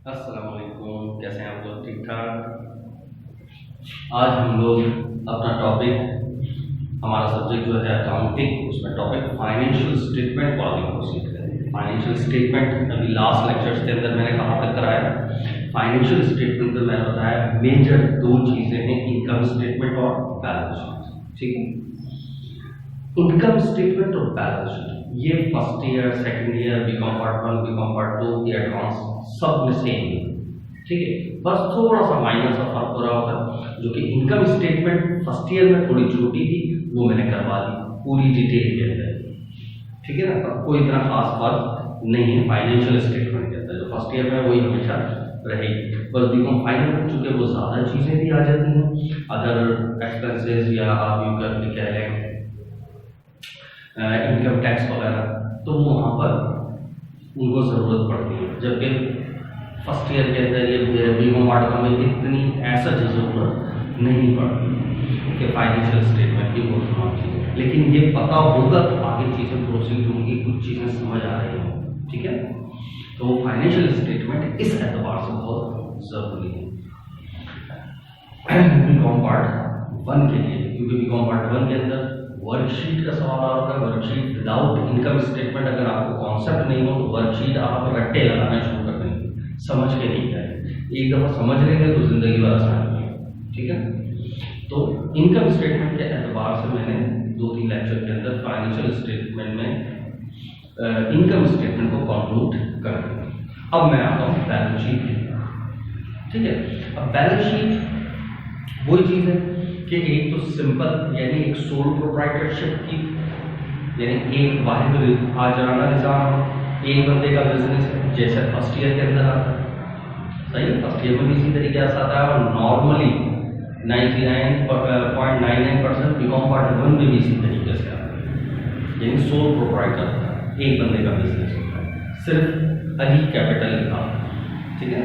अस्सलाम वालेकुम, कैसे हैं आप लोग? ठीक ठाक। आज हम लोग अपना टॉपिक, हमारा सब्जेक्ट जो है अकाउंटिंग, उसमें टॉपिक फाइनेंशियल स्टेटमेंट वाली प्रोसीड करेंगे। फाइनेंशियल स्टेटमेंट अभी लास्ट लेक्चर्स के अंदर मैंने कहाँ तक कराया? फाइनेंशियल स्टेटमेंट में मैंने बताया मेजर दो चीज़ें हैं, इनकम स्टेटमेंट और बैलेंस शीट। ठीक है, इनकम स्टेटमेंट और बैलेंस शीट ये first year, second year, B Com part 1, B Com part 2 या एडवांस सब में सेम है। ठीक है, बस थोड़ा सा माइनर सा फर्क हो रहा होगा, जो कि इनकम स्टेटमेंट फर्स्ट ईयर में थोड़ी छोटी थी, वो मैंने करवा दी पूरी डिटेल के अंदर। ठीक है ना, कोई इतना खास फर्क नहीं है फाइनेंशियल स्टेटमेंट के अंदर। जो फर्स्ट ईयर में वही हमेशा रहेगी, बस बीकॉम फाइनल चूंकि वो ज़्यादा चीज़ें भी आ जाती हैं, अदर एक्सपेंसेस या आप यूँ कर कह लें इनकम टैक्स वगैरह, तो वो वहाँ पर उनको ज़रूरत पड़ती है। जबकि फर्स्ट ईयर के अंदर ये बीकॉम पार्ट में इतनी ऐसा ज़रूरत नहीं पड़ती कि फाइनेंशियल स्टेटमेंट की बहुत तमाम चीज़ें, लेकिन ये पता होगा तो आगे चीज़ें प्रोसीड होंगी, कुछ चीज़ें समझ आ रही होंगी। ठीक है, तो फाइनेंशियल स्टेटमेंट इस एतबार से बहुत ज़रूरी है बीकॉम पार्ट 1 के लिए, क्योंकि बीकॉम पार्ट 1 के अंदर वर्कशीट का सवाल आ रहा है। वर्कशीट विदाउट इनकम स्टेटमेंट, अगर आपको कॉन्सेप्ट नहीं हो तो वर्कशीट आप रट्टे लगाना शुरू कर देंगे, समझ के नहीं जाए। एक दफ़ा समझ लेंगे तो जिंदगी भर आसान है। ठीक है, तो इनकम स्टेटमेंट के एतबार से मैंने 2-3 लेक्चर के अंदर फाइनेंशियल स्टेटमेंट में इनकम स्टेटमेंट को कंक्लूड कर दिया। अब मैं आता हूँ बैलेंस शीट। ठीक है, अब बैलेंस शीट वही चीज़ है कि एक तो सिंपल यानी एक सोल प्रोप्राइटरशिप की, यानी एक वाहिद आजाना निज़ाम, एक बंदे का बिजनेस है, जैसे फर्स्ट ईयर के अंदर आता है। सही है, फर्स्ट ईयर में भी इसी तरीके से आता है, और नॉर्मली 99.99% बीकॉम पार्ट 1 में भी इसी तरीके से आता है। यानी सोल प्रोप्राइटर होता है, एक बंदे का बिजनेस होता है, सिर्फ अली कैपिटल लिखा। ठीक है,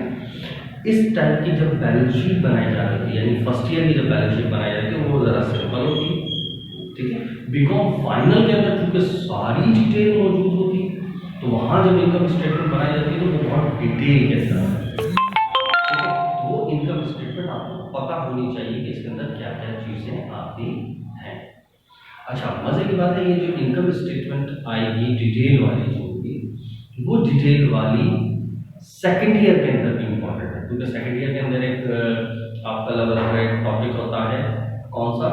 इस टाइप की जब बैलेंस शीट बनाई जा रही थी, यानी फर्स्ट ईयर की जब बैलेंस शीट बनाई जाती है वो ज़रा सिंपल होती है। ठीक है, बीकॉम फाइनल के अंदर क्योंकि सारी डिटेल मौजूद होती, तो वहाँ जब इनकम स्टेटमेंट बनाई जाती है तो वो बहुत डिटेल के साथ। ठीक है, वो इनकम स्टेटमेंट आपको पता होनी चाहिए कि इसके अंदर क्या क्या चीज़ें आती हैं। अच्छा, मज़े की बात है, ये जो इनकम स्टेटमेंट आएगी डिटेल वाली जो होगी, वो डिटेल वाली सेकेंड ईयर के अंदर भी इम्पोर्टेंट है, क्योंकि सेकेंड ईयर के अंदर एक आपका अलग एक टॉपिक होता है, कौन सा?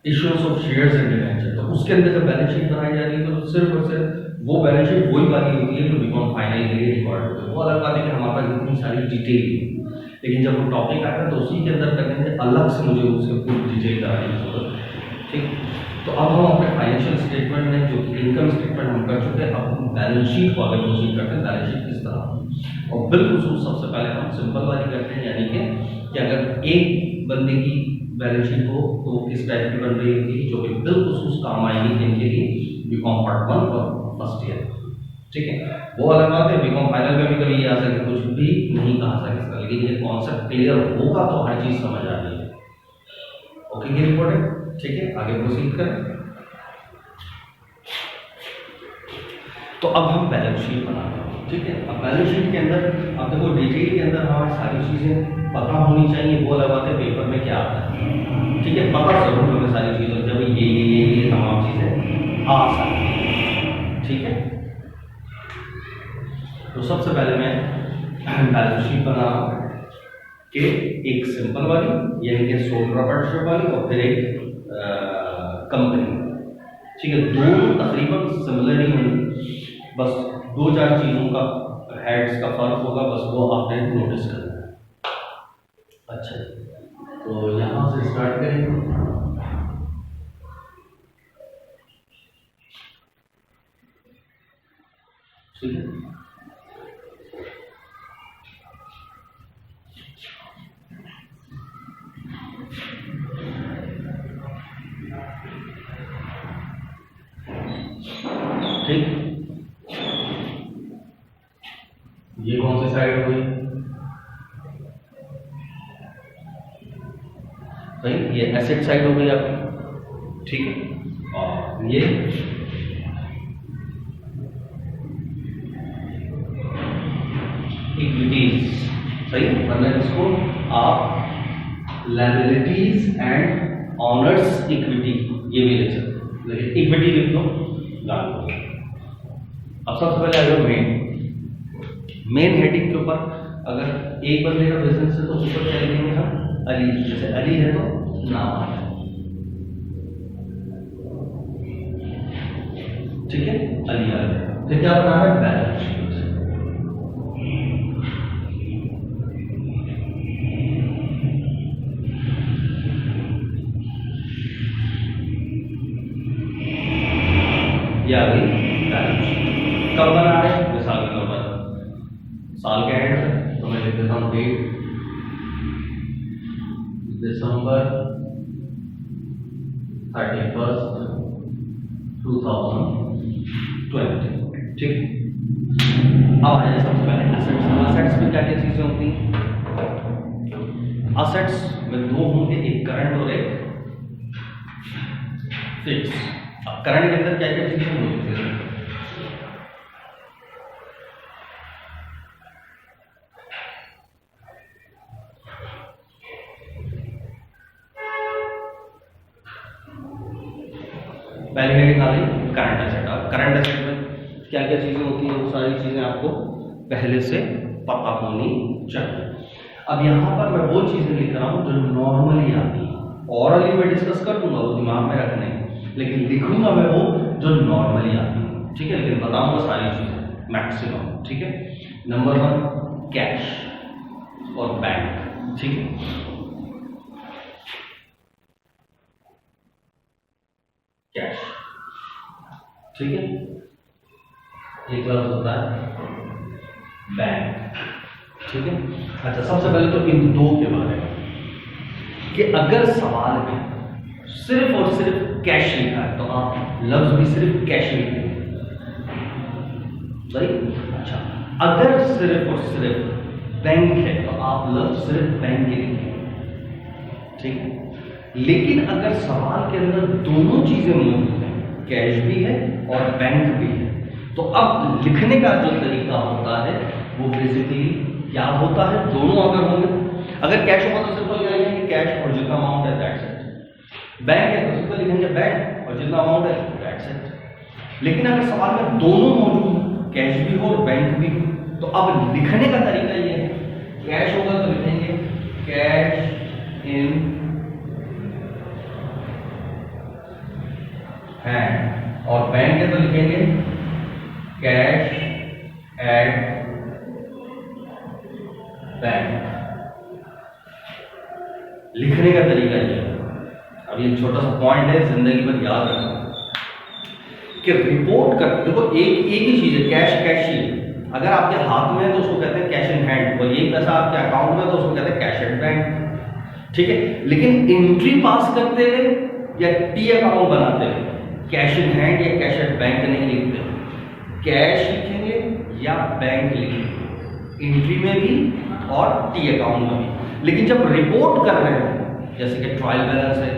Issuance of shares and debenture. तो उसके अंदर जब बैलेंस शीट बनाई जा रही है तो सिर्फ और सिर्फ वो बैलेंस शीट वही वाली होती है जो बीकॉम फाइनल के लिए रिकॉर्ड होती है। वो अलग बात है कि हमारे पास इतनी सारी डिटेल, लेकिन जब वो टॉपिक आता है तो उसी के अंदर करने से अलग से मुझे उसके पूरी डिटेल कराने की जरूरत है। ठीक, तो अब हम अपने फाइनेंशियल स्टेटमेंट में जो इनकम स्टेटमेंट हम कर चुके हैं, अब हम बैलेंस शीट को आगे प्रोसीड करते हैं। बैलेंस शीट किस तरह, और बिल्कुल सबसे पहले हम सिंपल वाली करते हैं, यानी कि अगर एक बंदे की बैलेंस शीट हो तो किस टाइप की बन रही होगी, जो कि बिल्कुल काम आएगी जिनके लिए बीकॉम पार्ट 1 और फर्स्ट ईयर। ठीक है, वो अलग बात है, बीकॉम फाइनल में भी कभी ये आ सकता, कुछ भी नहीं कहा जा सकता, लेकिन ये कॉन्सेप्ट क्लियर होगा तो हर चीज़ समझ आ रही है। ओके, ये रिपोर्ट है। ठीक है, आगे प्रोसीड करें। तो अब हम बैलेंस शीट बना रहे हैं। ठीक है, अब बैलेंस शीट के अंदर अब देखो डिटेल के अंदर हमारी सारी चीज़ें पता होनी चाहिए। वो लगाते पेपर में क्या आता है। ठीक है, पता जरूर हमें सारी चीज़ें, जब ये तमाम चीज़ें आ सकती हैं। ठीक है, तो सबसे पहले मैं बैलेंस शीट बना रहा हूँ कि एक सिंपल वाली यानी कि सोल प्रोप्राइटरशिप वाली, और फिर एक कंपनी। ठीक है, दोनों तकरीबन सिमिलर ही होंगी, बस 2-4 चीज़ों का हेड्स का फर्क होगा, बस वो आपने नोटिस करना है। अच्छा, तो यहाँ से स्टार्ट करेंगे। ठीक है, ठीक, ये कौन सी साइड हुई? सही, ये एसेट साइड हो गई आपकी। ठीक है, और ये सही है, वरना इसको आप लायबिलिटीज एंड ऑनर्स इक्विटी ये भी लिख सकते हैं, लेकिन इक्विटी लिख लो गाल को। अब सबसे पहले अगर मेन हेडिंग के ऊपर अगर एक बंदे का बिजनेस है तो ऊपर क्या लिखेंगे हम, अली, जैसे अली है तो नाम आता है, ठीक है, अली आ गया। फिर क्या बनाना है, बैलेंस शीट। ये आ गई बैलेंस शीट। कब बना रहे हैं, साल के नंबर, साल के एंड में, तो मैं लिख देता हूँ डेट दिसंबर 31, 2020, ठीक। अब आइए सबसे पहले एसेट्स। एसेट्स में क्या क्या चीजें होती हैं, एसेट्स में दो होंगे, एक करंट और एक फिक्स। अब करंट के अंदर क्या क्या चीजें होंगी, पहले हेडिंग आ गई करंट एसेट। अब करंट एसेट में क्या क्या चीजें होती हैं, वो सारी चीजें आपको पहले से पता होनी चाहिए। अब यहाँ पर मैं वो चीजें लिख रहा हूँ जो नॉर्मली आती है, ऑरली मैं डिस्कस कर दूंगा, वो दिमाग में रखने, लेकिन लिखूंगा मैं वो जो नॉर्मली आती है, ठीक है, लेकिन बताऊंगा सारी चीजें मैक्सिमम, ठीक है। नंबर 1 कैश और बैंक, ठीक है। कैश, ठीक है, एक लफ्ज होता है बैंक, ठीक है। अच्छा, सबसे पहले तो इन दो के बारे में कि अगर सवाल में सिर्फ और सिर्फ कैश लिखा है तो आप लफ्ज भी सिर्फ कैश लिखेंगे, सही। अच्छा, अगर सिर्फ और सिर्फ बैंक है तो आप लफ्ज सिर्फ बैंक ही लिखेंगे, ठीक है। लेकिन अगर सवाल के अंदर दोनों चीजें मौजूद हैं, कैश भी है और बैंक भी है, तो अब लिखने का जो तरीका होता है वो बेसिकली क्या होता है, दोनों अगर होंगे, अगर कैश होगा तो सिंपल क्या लिखेंगे, कैश और जितना अमाउंट है दैट्स इट। बैंक है तो सिंपल लिखेंगे बैंक और जितना अमाउंट है दैट्स इट। लेकिन अगर सवाल में दोनों मौजूद, कैश भी हो और बैंक भी हो, तो अब लिखने का तरीका ये है, कैश होगा तो लिखेंगे कैश इन हैंड, और बैंक है तो लिखेंगे कैश एट बैंक। लिखने का तरीका ये है। अब ये छोटा सा पॉइंट है, जिंदगी भर याद रखना कि रिपोर्ट कर, देखो एक ही चीज है, कैश कैश ही है। अगर आपके हाथ में है तो उसको कहते हैं कैश इन हैंड, और यही पैसा आपके अकाउंट में तो उसको कहते हैं कैश एट बैंक, ठीक है। लेकिन एंट्री पास करते हुए या टी अकाउंट बनाते हुए कैश इन हैंड या कैश एट बैंक नहीं लिखते, कैश लिखेंगे या बैंक लिखेंगे, एंट्री में भी और टी अकाउंट में भी। लेकिन जब रिपोर्ट कर रहे हैं, जैसे कि ट्रायल बैलेंस है,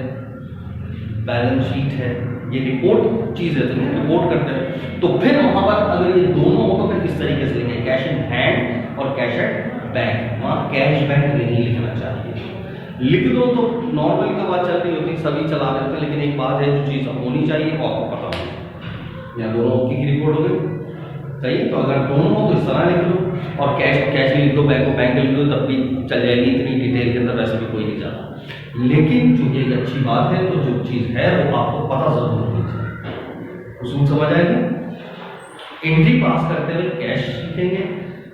बैलेंस शीट है, ये रिपोर्ट चीज है, तो रिपोर्ट करते हैं, तो फिर वहां पर अगर ये दोनों हो तो फिर किस तरीके से लिखेंगे, कैश इन हैंड और कैश एट बैंक। वहां कैश बैंक नहीं लिखना चाहिए, लिख दो तो नॉर्मली तो बात चल रही होती, सभी चला रहे थे, लेकिन एक बात है जो चीज होनी चाहिए और आपको पता हो, या दोनों की रिपोर्ट हो गई, सही। तो अगर दोनों हो तो इस तरह लिख लो, और कैश कैश लिख दो, बैंक को बैंक लिख दो, तब भी चल जाएगी, इतनी डिटेल के अंदर वैसे भी कोई नहीं जाता। लेकिन चूंकि एक अच्छी बात है तो जो चीज है वो आपको पता जरूर होनी चाहिए, उसूल समझ आएगी। एंट्री पास करते हुए कैश लिखेंगे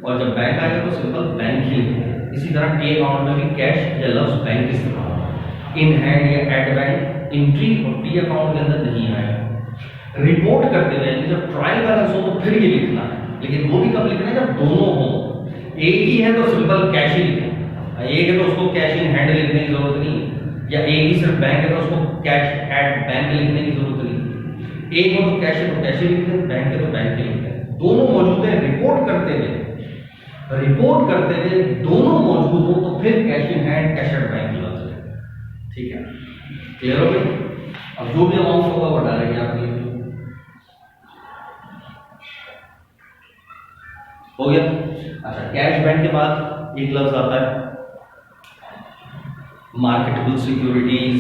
और जब बैंक आएगा तो सिंपल बैंक ही लिखेंगे। इसी तरह टी अकाउंट में भी कैश या लफ्ज बैंक इस्तेमाल होगा, इन हैंड या एट बैंक एंट्री और टी अकाउंट के अंदर नहीं आएगा। रिपोर्ट करते हुए जब ट्रायल बैलेंस हो तो फिर ये लिखना है, लेकिन वो भी कब लिखना है, जब दोनों हो। एक ही है तो सिंपल कैश ही लिखें, एक है तो उसको कैश इन हैंड लिखने की जरूरत नहीं, या एक ही सिर्फ बैंक है तो उसको कैश एट बैंक लिखने की जरूरत नहीं। एक हो तो कैश है तो कैश ही लिखते हैं, बैंक है तो बैंक ही लिखते हैं, दोनों मौजूद है। रिपोर्ट करते हुए दोनों मौजूद हो तो फिर cash in hand cash at bank की बात है, ठीक है, क्लियर हो गई। अब जो भी अमाउंट होगा वो डालेंगे आप लिख हो गया। अच्छा, कैश बैंक के बाद एक लफ्ज आता है मार्केटेबल सिक्योरिटीज,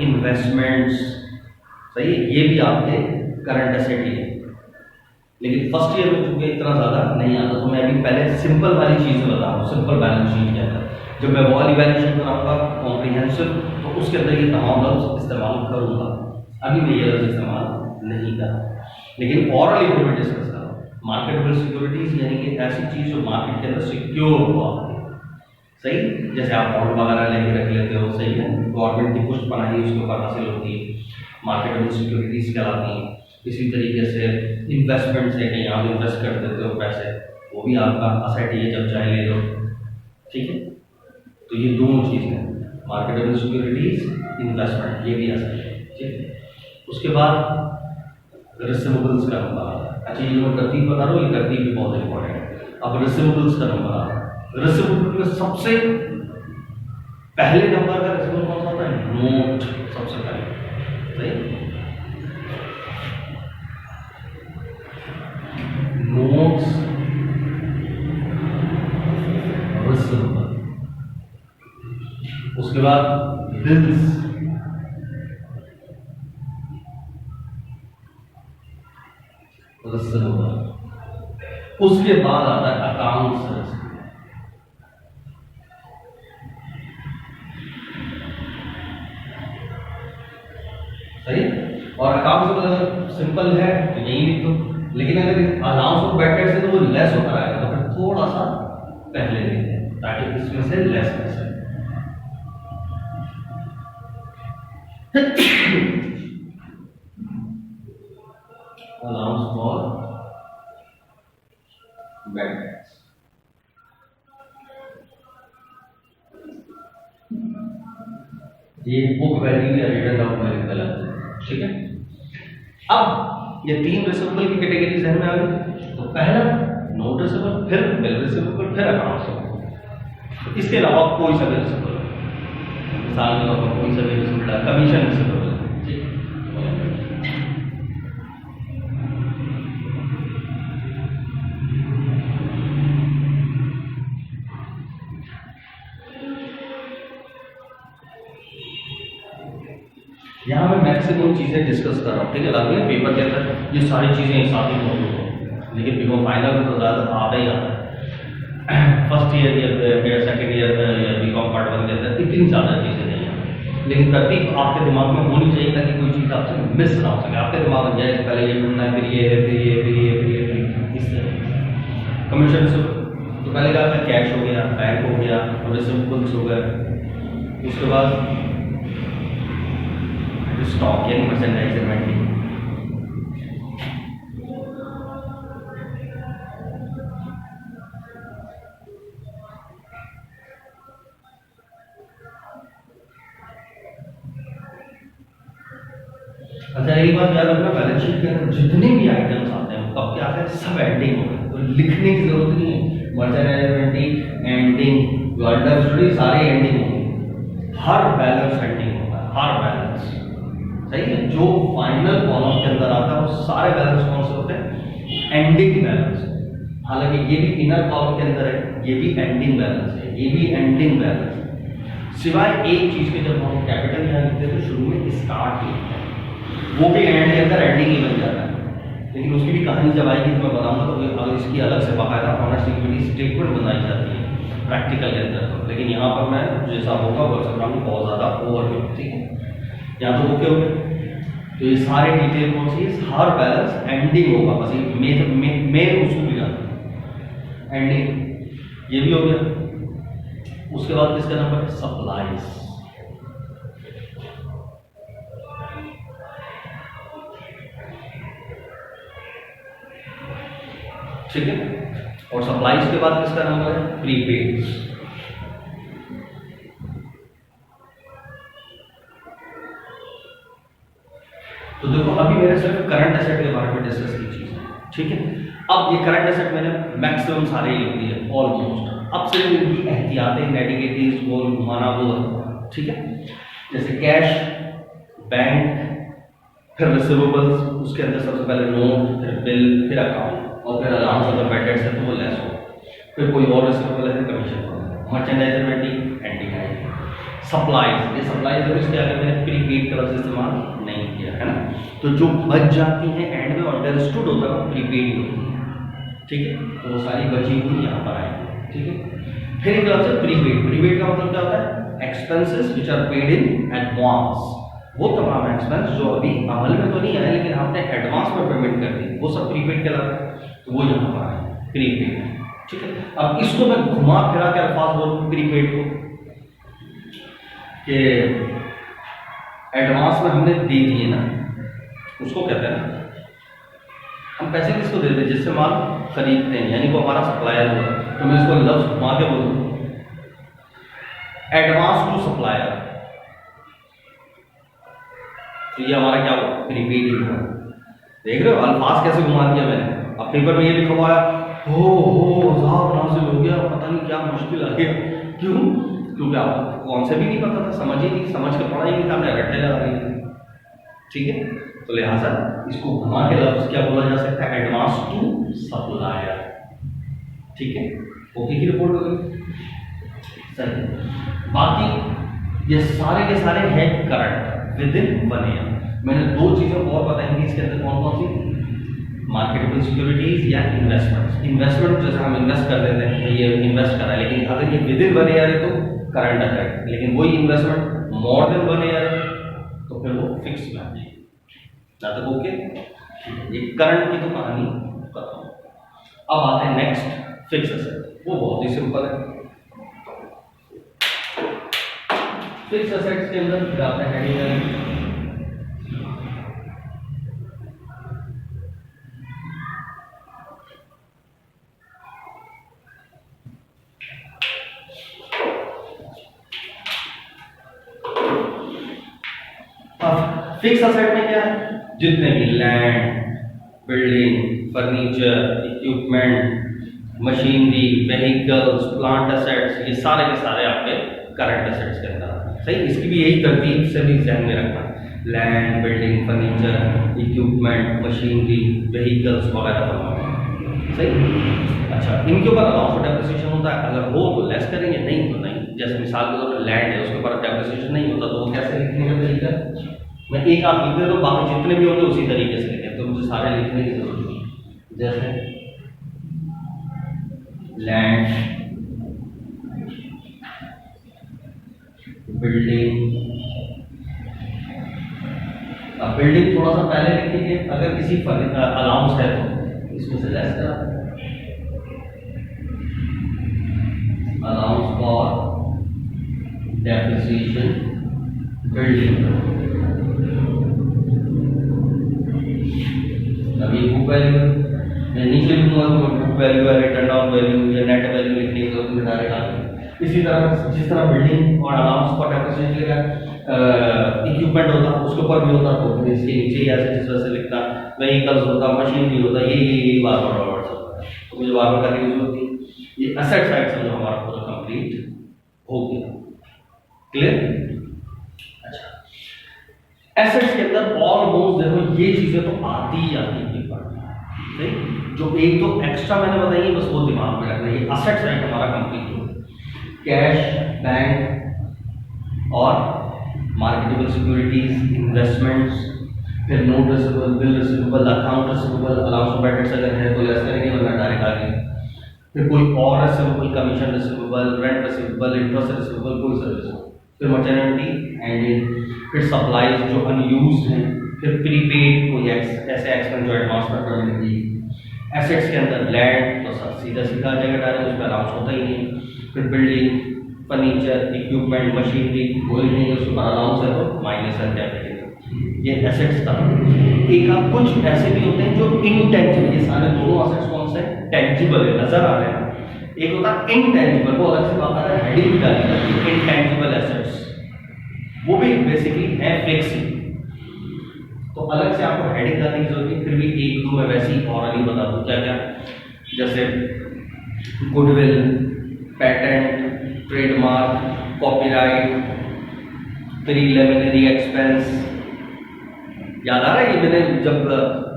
इन्वेस्टमेंट्स, सही है, ये भी आपके करंट एसेट ही है। लेकिन फर्स्ट ईयर में चूंकि इतना ज़्यादा नहीं आता, तो मैं अभी पहले सिंपल वाली चीज़ बता रहा हूँ, सिंपल बैलेंस शीट के अंदर जब मैं वो वाली वैल्यूएशन कराऊंगा कॉम्प्रिहेंसिव, तो उसके अंदर ये तमाम लफ्ज इस्तेमाल करूँगा। अभी मैं ये लफ्ज इस्तेमाल नहीं कर रहा, लेकिन ओरल इनको मैं डिस्कस कर रहा हूँ। मार्केटेबल सिक्योरिटीज यानी कि ऐसी चीज़ जो मार्केट के अंदर सिक्योर हो आपकी, सही, जैसे आप बॉन्ड वगैरह लेके रख लेते हो, सही है, गवर्नमेंट की पुष्ट बनाई उसके ऊपर हासिल होती है, मार्केटेबल सिक्योरिटीज कहलाती हैं। इसी तरीके से इन्वेस्टमेंट्स है, कहीं आप इन्वेस्ट कर देते हो पैसे, वो भी आपका असेट ही है, जब चाहे ले लो, ठीक है। तो ये दोनों चीज़ हैं, मार्केटेबल सिक्योरिटीज, इन्वेस्टमेंट, ये भी असेट है, ठीक है। उसके बाद रिसीवेबल्स का नंबर आता है। अच्छा, ये जो मैं तरतीब बता रहा हूँ, ये तरतीब भी बहुत इंपॉर्टेंट है। अब रिसीवेबल्स का नंबर आता है, रिसीवेबल में सबसे पहले नंबर का रिसीवेबल कौन सा होता है? नोट, सबसे पहले, सही, नोट्स रिसीवेबल। उसके बाद बिल्स, रिसीवेबल। उसके बाद आता है अकाउंट्स रिसीवेबल, सही। और अकाउंट्स अगर सिंपल है तो यही लिख दो, लेकिन अगर अलाउंस ऑफ बैड डेट्स है तो वो लेस होता रहेगा, तो फिर थोड़ा सा पहले लिख दें ताकि इसमें से लेस कर सके। अलाउंस फॉर बैड डेट्स, ये बुक वैल्यू या रिटर्न डाउन वैल्यू कहलाता है, ठीक है। अब ये तीन रिसीवेबल की कैटेगरीज ध्यान में आ गई। तो पहला नोट रिसीवेबल, फिर बिल रिसीवेबल, फिर अकाउंट रिसीवेबल। इसके अलावा कोई सा भी रिसीवेबल, मिसाल के तौर पर कोई सा भी रिसीवेबल, कमीशन रिसीवेबल, ठीक। यहाँ मैं मैक्सिमम चीज़ें डिस्कस कर रहा हूँ, ठीक है। लगभग पेपर के अंदर ये सारी चीज़ें एक साथ ही मौजूद हों, लेकिन बिकॉज फाइनल में तो ज़्यादा आता ही आता है। फर्स्ट ईयर या सेकेंड ईयर या बीकॉम पार्ट 1 के अंदर इतनी ज़्यादा चीज़ें नहीं हैं, लेकिन तरतीब आपके दिमाग में होनी चाहिए ताकि कोई चीज़ आपसे मिस ना हो सके। आपके दिमाग में जाए पहले ये ढूंढना है, फिर ये है, फिर ये, फिर ये, फिर ये, इस तरह। कमीशन से तो पहले का कैश हो गया, बैंक हो गया, और रिसीवेबल्स हो गए। उसके बाद स्टॉक यानी परसेंटेज इन्वेंटरी, अच्छा एक बात याद रखना, बैलेंस शीट के अंदर जितने भी आइटम्स आते हैं कब क्या आते हैं, सब एंडिंग हो गए, तो लिखने की जरूरत नहीं है। मर्चेंडाइज एंडिंग, जो अंडर स्टडी सारे एंडिंग होंगे, हर बैलेंस एंडिंग होगा, हर बैलेंस, सही है। जो फाइनल कॉलम के अंदर आता है वो सारे बैलेंस कौन से होते हैं? Ending balance. हालांकि ये भी इनर कॉलम के अंदर है, ये भी एंडिंग बैलेंस है, ये भी एंडिंग बैलेंस है, सिवाय एक चीज के। जब हम कैपिटल यहाँ लिखते हैं तो शुरू में स्टार्ट लिखते हैं, वो भी एंड के अंदर एंडिंग ही बन जाता है, लेकिन उसकी भी कहानी जब आएगी तो मैं बताऊंगा। तो इसकी अलग से बाकायदा ऑनर्स इक्विटी स्टेटमेंट बनाई जाती है प्रैक्टिकल के अंदर, लेकिन यहाँ पर मैं जैसा होगा वो सब बहुत ज़्यादा ओवरव्यू, ठीक है। यहाँ तो ओके हो गए। तो ये सारे डिटेल कौन सी, हर बैलेंस एंडिंग होगा, बस ये मेन उसको भी जाना एंडिंग, ये भी हो गया। उसके बाद किसका नंबर है? सप्लाईज, ठीक है। और सप्लाईज के बाद किसका नंबर है? प्रीपेड। तो देखो अभी मैंने सिर्फ करंट एसेट के बारे में डिस्कस की चीज है, ठीक है। अब ये करंट एसेट मैंने मैक्सिमम सारे ही लिख दिए ऑलमोस्ट। अब सिर्फ इनकी एहतियातें, नेटिविटीज, गोल घुमाना वो है, ठीक है। जैसे कैश, बैंक, फिर रिसीवेबल्स, उसके अंदर सबसे पहले नोट, फिर बिल, फिर अकाउंट, और फिर अलाउंस अगर बैड डेट्स है तो वो लेस हो। फिर कोई और रिसीवेबल है कमीशन, मर्चेंडाइजेबिलिटी एंटी है, सप्लाईज, ये सप्लाईज है इसके आगे मैंने प्रीपेड का लफ्ज़ इस्तेमाल नहीं किया है ना, तो जो बच जाती हैं एंड में अंडरस्टूड होता है वो प्रीपेड ही होती है, ठीक है, तो वो सारी बची हुई यहाँ पर आएगी, ठीक है। फिर एक लफ्ज़ है प्रीपेड, प्रीपेड का मतलब क्या होता है, expenses which are paid in advance, वो तमाम एक्सपेंस जो अभी अमल में तो नहीं आए लेकिन आपने एडवांस में पेमेंट कर दी, वो सब प्रीपेड कहलाता है, तो वो यहाँ पर आए प्रीपेड, ठीक है। अब इसको मैं घुमा फिरा के अल्फाज बोलूँ प्रीपेड को कि एडवांस में हमने दे दिए ना, उसको कहते हैं ना, हम पैसे किसको देते हैं, जिससे माल खरीदते हैं, यानी वो हमारा सप्लायर हुआ, तो मैं इसको लफ्ज घुमा के बोलूँ एडवांस टू सप्लायर, तो ये हमारा क्या हुआ, प्रीपेड ही हुआ। देख रहे हो अल्फाज कैसे घुमा दिया मैंने, अब पेपर में ये लिखा हुआ है हो साहब नाजिल हो गया, पता नहीं क्या मुश्किल आ गया, क्यों, क्योंकि आपको कौन से भी नहीं पता था, समझ ही नहीं, समझ के पढ़ा ही नहीं था, हमने रट्टे लगा दी, ठीक है, तो लिहाजा इसको घुमा के लफ्ज क्या बोला जा सकता है, एडवांस टू सप्लायर, ठीक है, ओके की रिपोर्ट हो गई सही। बाकी ये सारे के सारे हैं करंट विद इन 1 ईयर। मैंने दो चीज़ें और बताई थी इसके अंदर, कौन कौन सी, मार्केटेबल सिक्योरिटीज या इन्वेस्टमेंट, इन्वेस्टमेंट जैसे हम इन्वेस्ट कर देते हैं, ये इन्वेस्ट करा, लेकिन अगर ये विद इन 1 ईयर है तो करंट असेट, लेकिन वही इन्वेस्टमेंट मोर देन 1 ईयर है तो फिर वो फिक्स में आ जाएगी, ना तक ओके। ये करंट की तो कहानी खत्म। अब आते हैं नेक्स्ट फिक्स असेट, वो बहुत ही सिंपल है। फिक्स असेट्स के अंदर जाते हैं हेडिंग, फिक्स असेट में क्या है, जितने भी land, building, furniture, equipment, machinery, vehicles, plant assets, ये सारे के सारे आपके करंट असेट्स के अंदर आते हैं, सही। इसकी भी यही तरतीब से भी ध्यान में रखना, land, building, furniture, equipment, machinery, vehicles वगैरह तमाम, सही। अच्छा, इनके ऊपर अलाउंस फॉर डेप्रिसिएशन होता है, अगर हो तो लेस करेंगे, नहीं तो नहीं। जैसे मिसाल के तौर पर लैंड है, उसके ऊपर डेप्रिसिएशन नहीं होता तो वो कैसे लिखने का तरीका, मैं एक आप लिख दे तो बाकी जितने भी होंगे उसी तरीके से लिखें, तो मुझे सारे लिखने की जरूरत नहीं। जैसे लैंड, बिल्डिंग, अब बिल्डिंग थोड़ा सा पहले लिखेंगे, अगर किसी अलाउंस है तो इसमें से लेस करा, अलाउंस फॉर डेप्रिसिएशन बिल्डिंग, अभी बुक वैल्यू मैं नीचे लिखूंगा तो बुक वैल्यू है, रिटर्न डाउन वैल्यू या नेट वैल्यू लिखने की जरूरत नहीं डायरेक्ट। इसी तरह जिस तरह बिल्डिंग और अलाउंस फॉर डेप्रिसिएशन लिखा इक्विपमेंट होता उसके ऊपर भी होता तो इसके नीचे ही ऐसे जिस तरह से लिखता, व्हीकल्स होता, मशीन भी होता, ये बार बार वर्ड्स होता है, तो मुझे बार बार करने की जरूरत नहीं। ये एसेट साइड से जो हमारा पूरा कंप्लीट हो गया, क्लियर। एसेट्स के अंदर ऑलमोस्ट देखो ये चीजें तो आती ही आती है, सही। जो एक दो एक्स्ट्रा मैंने बताई है बस वो दिमाग में रखना है। ये एसेट साइड हमारा कंप्लीट हो, कैश, बैंक और मार्केटेबल सिक्योरिटीज, इन्वेस्टमेंट्स, फिर note receivable, bill receivable, account receivable, allowance of bad अगर है तो लेस करेंगे वरना डायरेक्ट आगे, फिर कोई और receivable, commission receivable, rent receivable, interest receivable, कोई सर्विस, फिर मर्चेंडिटी एंड फिर सप्लाईज जो अनयूज्ड हैं, फिर प्रीपेड कोई ऐसे एक्सपेंस जो एडवांस में पेमेंट की। एसेट्स के अंदर लैंड तो सीधा सीधा आ जाएगा डायरेक्ट, उसका अलाउंस होता ही नहीं। फिर बिल्डिंग, फर्नीचर, इक्विपमेंट, मशीनरी कोई नहीं है, उसके ऊपर अलाउंस है तो माइनस है कैपिटल। ये एसेट्स था। एक आप कुछ ऐसे भी होते हैं जो इनटेंजिबल, ये सारे दोनों एसेट्स कौन से टेंजिबल है, नजर आ रहे हैं। एक होता है इनटेंजिबल, वो अलग से बात है, हेडिंग डाली जाती है इनटेंजिबल एसेट्स, वो भी बेसिकली है फिक्स, तो अलग से आपको हेडिंग डालने की जरूरत नहीं। फिर भी एक दो मैं वैसे ही ऑरली बता दूं क्या क्या, जैसे goodwill, patent, trademark, copyright, preliminary expense, याद आ रहा है? ये मैंने जब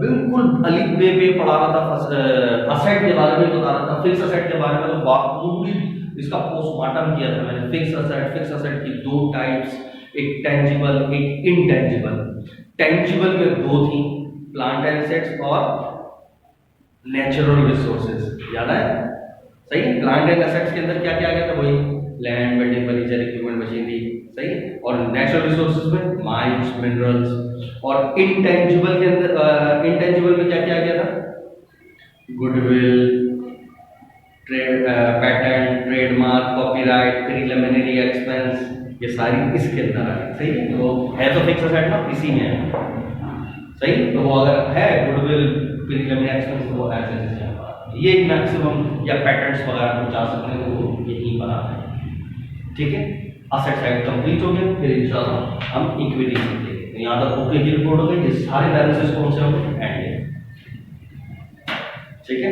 बिल्कुल अलिफ बे पढ़ा रहा था, असेट के बारे में बता रहा था, फिक्स असेट के बारे में, तो पूरी इसका पोस्टमार्टम किया था मैंने। फिक्स असेट की दो टाइप्स, एक टेंजिबल, एक इनटेंजिबल। टेंजिबल में दो थी, प्लांट एसेट्स और नेचुरल रिसोर्सेज। याद है? सही है। प्लांट एंड एसेट्स के अंदर क्या क्या आ गया था? वही land, building, furniture, equipment, machinery. सही है। और नेचुरल रिसोर्सेज में माइंस, मिनरल्स। और इंटेंजिबल के अंदर, इंटेंजिबल में क्या क्या आ गया था? Goodwill, trade, patent, trademark, copyright, preliminary expense, ये सारी इसके अंदर आ गई। सही है। तो है तो फिक्स असेट ना, इसी में है। सही। तो वो अगर है गुडविल, प्रीलिमिनरी एक्सपेंस, तो वो ऐसे ये मैक्सिमम या पैटर्न्स वगैरह को जा सकते हैं, तो वो यही बनाते हैं। ठीक है। असेट साइड कंप्लीट हो गया, फिर इंशाल्लाह हम इक्विटी सीखेंगे। तो यहाँ तक ओके की रिपोर्ट हो गई। ये सारे बैलेंसेस कौन से होंगे? एंड। ठीक है।